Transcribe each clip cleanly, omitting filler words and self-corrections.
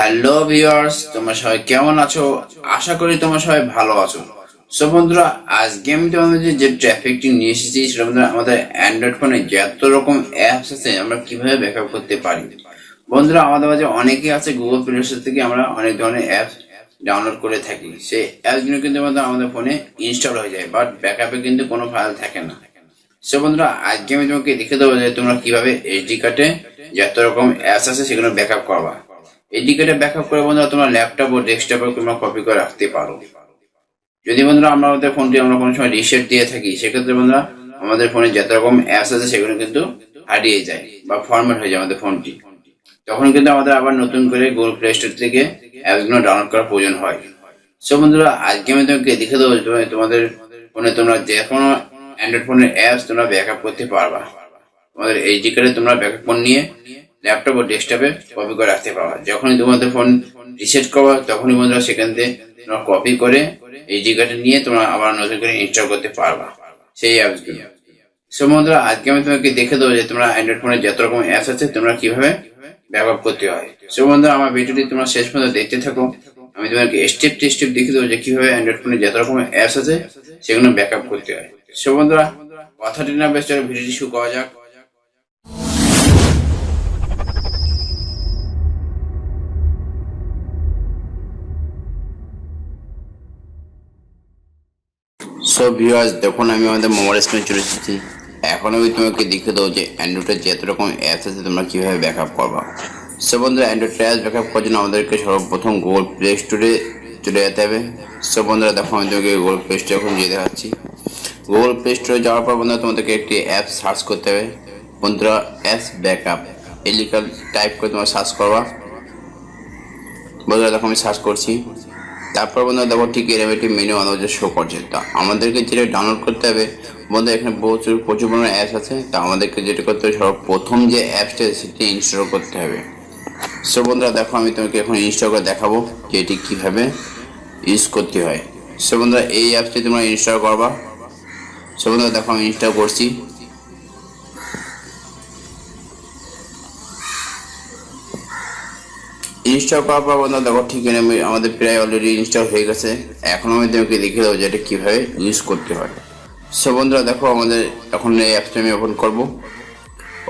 Hello viewers, তোমরা সবাই কেমন আছো? আশা করি তোমরা সবাই ভালো আছো। সো বন্ধুরা, আজকে আমি তোমাদের যে ট্রাফিকটি নিয়ে এসেছি সেটা বন্ধুরা আমাদের অ্যান্ড্রয়েড ফোনে যত রকম অ্যাপস আছে আমরা কিভাবে ব্যাকআপ করতে পারি। বন্ধুরা, আমাদের মাঝে অনেকেই আছে গুগল প্লে স্টোর থেকে আমরা অনেক ধরনের অ্যাপস ডাউনলোড করে থাকি। সেই অ্যাপসগুলো কিন্তু আমাদের ফোনে ইনস্টল হয়ে যায়, বাট ব্যাকআপে কিন্তু কোনো ফাইল থাকে না। সো বন্ধুরা, আজকে আমি তোমাকে দেখে দেবো যে তোমরা কিভাবে এইচডি কার্ডে যত রকম অ্যাপস আছে সেগুলো ব্যাকআপ করবা। এইচডি কার্ডে ব্যাকআপ করে বন্ধুরা তোমরা ল্যাপটপ ও ডেস্কটপে তোমরা কপি করে রাখতে পারো। যদি বন্ধুরা আমরা আমাদের ফোনটি আমরা কোনো সময় রিসেট দিয়ে থাকি, সেক্ষেত্রে বন্ধুরা আমাদের ফোনে যত রকম অ্যাপস আছে সেগুলো কিন্তু হারিয়ে যায় বা ফরম্যাট হয়ে যায় আমাদের ফোনটি। তখন কিন্তু আমাদের আবার নতুন করে গুগল প্লে স্টোর থেকে অ্যাপসগুলো ডাউনলোড করার প্রয়োজন হয়। সো বন্ধুরা, আজকে আমি তোমাকে দেখে দেবো তোমাদের ফোনে তোমরা যে কোনো অ্যান্ড্রয়েড ফোনের অ্যাপস তোমরা ব্যাকআপ করতে পারবা। তোমাদের এইচডি কার্ডে তোমরা ব্যাকআপ ফোন নিয়ে ল্যাপটপ ও ডেস্কটপে কপি করে রাখতে পারবা। যখনই তোমাদের ফোন রিসেট করবা তখনই বন্ধুরা সেখান থেকে তোমরা কপি করে এইচডি কার্ডে নিয়ে তোমরা আবার নতুন করে ইনস্টল করতে পারবা সেই অ্যাপসগুলো। সো বন্ধুরা, আজকে আমি তোমাকে দেখে দেবো যে তোমরা অ্যান্ড্রয়েড ফোনে যত রকম অ্যাপস আছে তোমরা কিভাবে ব্যাকআপ করতে হয়। সো বন্ধুরা, আমার ভিডিওটি তোমরা শেষ পর্যন্ত দেখতে থাকো। আমি তোমাকে স্টেপ টু স্টেপ দেখে দেবো যে কিভাবে অ্যান্ড্রয়েড ফোনে যত রকম অ্যাপস আছে সেগুলো ব্যাকআপ করতে হয়। সো বন্ধুরা, কথাটি না বেশ চলো ভিডিওটি শুরু করা যাক। সো ভিউয়ার্স, দেখুন আমি আমাদের মোবাইল স্ক্রিনে চলে এসেছি। এখন আমি তোমাকে দেখে দেবো যে অ্যান্ড্রয়েডের যত রকম অ্যাপস আছে তোমরা কীভাবে ব্যাকআপ করবা। সো বন্ধুরা, অ্যান্ড্রয়েড অ্যাপস ব্যাকআপ করার জন্য আমাদেরকে সর্বপ্রথম গুগল প্লে স্টোরে চলে যেতে হবে। সো বন্ধুরা, দেখো আমি তোমাকে গুগল প্লে স্টোরে এখন যেতে দেখাচ্ছি। গুগল প্লে স্টোরে যাওয়ার পর বন্ধুরা তোমাদেরকে একটি অ্যাপ সার্চ করতে হবে। বন্ধুরা, অ্যাপস ব্যাকআপ এই লিখে টাইপ করে তোমরা সার্চ করবা। বন্ধুরা, দেখো আমি সার্চ করছি। তারপর বন্ধুরা দেখো ঠিক এরকম একটি মেনু আমাদের শো করছে। তা আমাদেরকে যেটা ডাউনলোড করতে হবে বন্ধুরা, এখানে প্রচুর পরিমাণে অ্যাপস আছে। তা আমাদেরকে যেটা করতে হবে সর্বপ্রথম যে অ্যাপসটা সেটি ইনস্টল করতে হবে। সো বন্ধুরা, দেখো আমি তোমাকে এখন ইনস্টল করে দেখাবো যে এটি কীভাবে ইউজ করতে হয়। সো বন্ধুরা, এই অ্যাপসটি তোমরা ইনস্টল করবা। সো বন্ধুরা, দেখো আমি ইনস্টল করছি। ইনস্টল করার পর বন্ধুরা দেখো ঠিক আমাদের প্রায় অলরেডি ইনস্টল হয়ে গেছে। এখন আমি তোমাকে দেখিয়ে দেবো যে এটা কীভাবে ইউজ করতে হয়। সো বন্ধুরা, দেখো আমাদের এখন এই অ্যাপসটা আমি ওপেন করবো।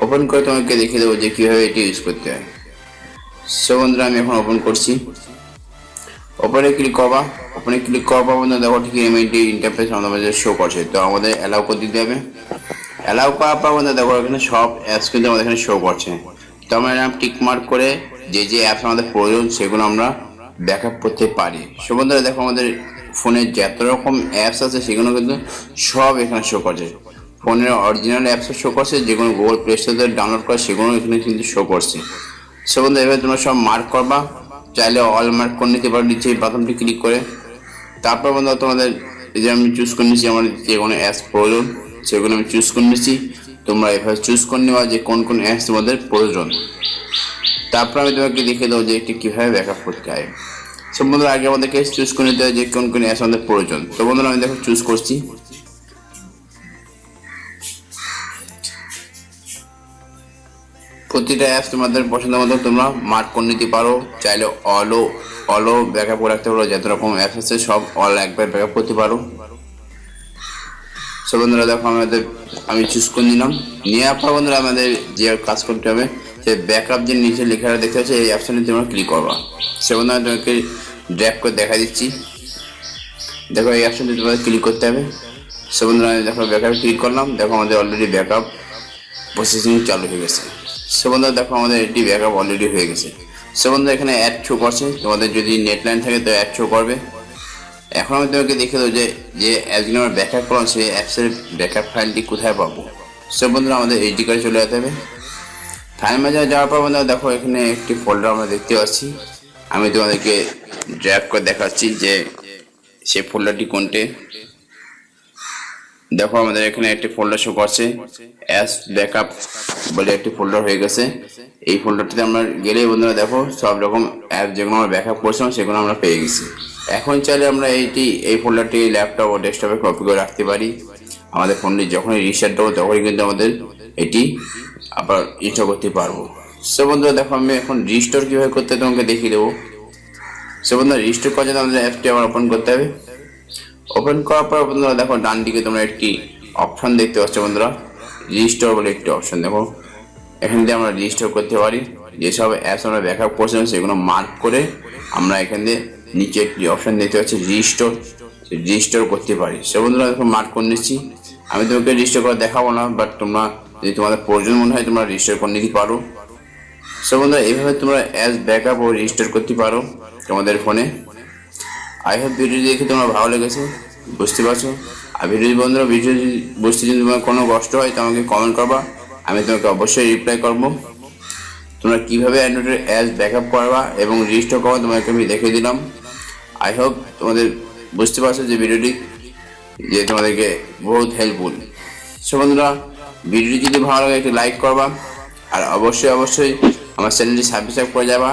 ওপেন করে তোমাকে দেখিয়ে দেবো যে কীভাবে এটি ইউজ করতে হয়। সো বন্ধুরা, আমি এখন ওপেন করছি। ওপেনে ক্লিক করবা। ওপেনে ক্লিক করার পর বন্ধুরা দেখো ঠিক এমএটি ইন্টারফেস আমাদের শো করছে। তো আমাদের অ্যালাউ করে দিতে হবে। অ্যালাউ করার পর বন্ধুরা দেখো এখানে সব অ্যাপস কিন্তু আমাদের এখানে শো করছে। তো আমরা এরকম টিক মার্ক করে যে যে অ্যাপস আমাদের প্রয়োজন সেগুলো আমরা ব্যাকআপ করতে পারি। সো বন্ধুরা, দেখো আমাদের ফোনে যত রকম অ্যাপস আছে সেগুলো কিন্তু সব এখানে শো করছে। ফোনের অরিজিনাল অ্যাপসও শো করছে, যেগুলো গুগল প্লে স্টোর থেকে ডাউনলোড করা সেগুলো এখানে কিন্তু শো করছে। সো বন্ধুরা, এবার তোমরা সব মার্ক করবা। চাইলে অল মার্ক করে নিতে পারো নিচে বাটনটি ক্লিক করে। তারপর বন্ধুরা তোমাদের এই যে আমি চুজ করে নিচ্ছি আমার যে কোনো অ্যাপস প্রয়োজন সেগুলো আমি চুজ করে নিচ্ছি। তোমরা এভাবে চুজ করে নেওয়া যে কোন কোন অ্যাপস তোমাদের প্রয়োজন। তারপর আমি তোমাকে দেখে দেবো যে এটি কীভাবে ব্যাকআপ করতে হয়। সব বন্ধুরা, আগে আমাদেরকে চুজ করে নিতে হয় যে কোন কোন অ্যাপস আমাদের প্রয়োজন। তো বন্ধুরা, আমি দেখো চুজ করছি। প্রতিটা অ্যাপস তোমাদের পছন্দ মতো তোমরা মার্ক করে নিতে পারো। চাইলে অলও ব্যাকআপ করে রাখতে পারো। যত রকম অ্যাপস আছে সব অল একবার ব্যাকআপ করতে পারো। সো বন্ধুরা, দেখো আমি চুজ করে নিলাম। নেওয়ার পর বন্ধুরা আমাদের যে কাজ করতে হবে যে ব্যাকআপ যে নিচে লেখাটা দেখতে পাচ্ছি এই অপশানে তোমরা ক্লিক করবা। সে বন্ধুরা, তোমাকে ড্র্যাগ করে দেখা দিচ্ছি। দেখো এই অপশানটি তোমাদের ক্লিক করতে হবে। সে বন্ধুরা, আমি দেখো ব্যাকআপ ক্লিক করলাম। দেখো আমাদের অলরেডি ব্যাকআপ প্রসেসিং চালু হয়ে গেছে। সে বন্ধুরা, দেখো আমাদের এটি ব্যাকআপ অলরেডি হয়ে গেছে। সে বন্ধুরা, এখানে অ্যাড শো করছে। তোমাদের যদি নেট লাইন থাকে তো অ্যাড শো করবে। এখন আমি তোমাকে দেখে দেবো যে যে অ্যাপসগুলো আমরা ব্যাকআপ করলাম সেই অ্যাপসের ব্যাকআপ ফাইলটি কোথায় পাবো। সব বন্ধুরা, আমাদের এইচডি কার্ডে চলে যেতে হবে। ফাইল ম্যানেজারে যাওয়ার পর বন্ধুরা দেখো এখানে একটি ফোল্ডার আমরা দেখতে পাচ্ছি। আমি তোমাদেরকে ড্র্যাগ করে দেখাচ্ছি যে সেই ফোল্ডারটি কোনটে। দেখো আমাদের এখানে একটি ফোল্ডার শো করছে, অ্যাপস ব্যাকআপ বলে একটি ফোল্ডার হয়ে গেছে। এই ফোল্ডারটিতে আমরা গেলেই বন্ধুরা দেখো সব রকম অ্যাপ যেগুলো আমরা ব্যাকআপ করছিলাম সেগুলো আমরা পেয়ে গেছি। এখন চাইলে আমরা এই ফোল্ডারটি ল্যাপটপ ও ডেস্কটপে কপি করে রাখতে পারি। আমাদের ফোনটি যখনই রিস্টার্ট দেবো তখনই কিন্তু আমাদের এটি আবার ইনস্টল করতে পারবো। সো বন্ধুরা দেখো আমি এখন রিস্টোর কিভাবে করতে হয় তোমাকে দেখিয়ে দেবো। সো বন্ধুরা রিস্টোর করার জন্য আমাদের অ্যাপটি আবার ওপেন করতে হবে। ওপেন করার পর বন্ধুরা দেখো ডান দিকে তোমরা একটি অপশন দেখতে পাচ্ছ বন্ধুরা, রিস্টোর বলে একটি অপশন। দেখো এখান থেকে আমরা রেজিস্টার করতে পারি, যেসব অ্যাপস আমরা ব্যাকআপ করছিলাম সেগুলো মার্ক করে আমরা এখান থেকে নিচে একটি অপশন দেখতে পাচ্ছি রেজিস্টোর, রেজিস্টার করতে পারি। সে বন্ধুরা দেখো মার্ক করে নিচ্ছি। আমি তোমাকে রেজিস্টার করে দেখাবো না, বাট তোমরা যদি তোমাদের প্রয়োজন মনে হয় তোমরা রেজিস্টার করে নিতে পারো। সো বন্ধুরা এইভাবে তোমরা অ্যাপস ব্যাকআপ ও রেজিস্টার করতে পারো তোমাদের ফোনে। আই হোপ ভিডিও দেখে তোমার ভালো লেগেছে, বুঝতে পারছো। আর বন্ধুরা ভিডিও বুঝতে যদি তোমার কোনো কষ্ট হয় তো আমাকে কমেন্ট করবা, আমি তোমাকে অবশ্যই রিপ্লাই করবো। তোমরা কিভাবে অ্যান্ড্রয়েডের অ্যাপস ব্যাকআপ করবা এবং রেজিস্টার করবা তোমাকে আমি দেখিয়ে দিলাম। আই হোপ তোমাদের বুঝতে পারছো যে ভিডিওটি যে তোমাদেরকে বহুত হেল্পফুল। সো বন্ধুরা ভিডিওটি যদি ভালো লাগে একটু লাইক করবা, আর অবশ্যই অবশ্যই আমার চ্যানেলটি সাবস্ক্রাইব করে যাবা,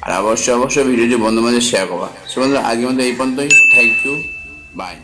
আর অবশ্যই অবশ্যই ভিডিওটি বন্ধু বান্ধব শেয়ার করবা। সো বন্ধুরা আজকের মতো এই পর্যন্তই। Thank you, by.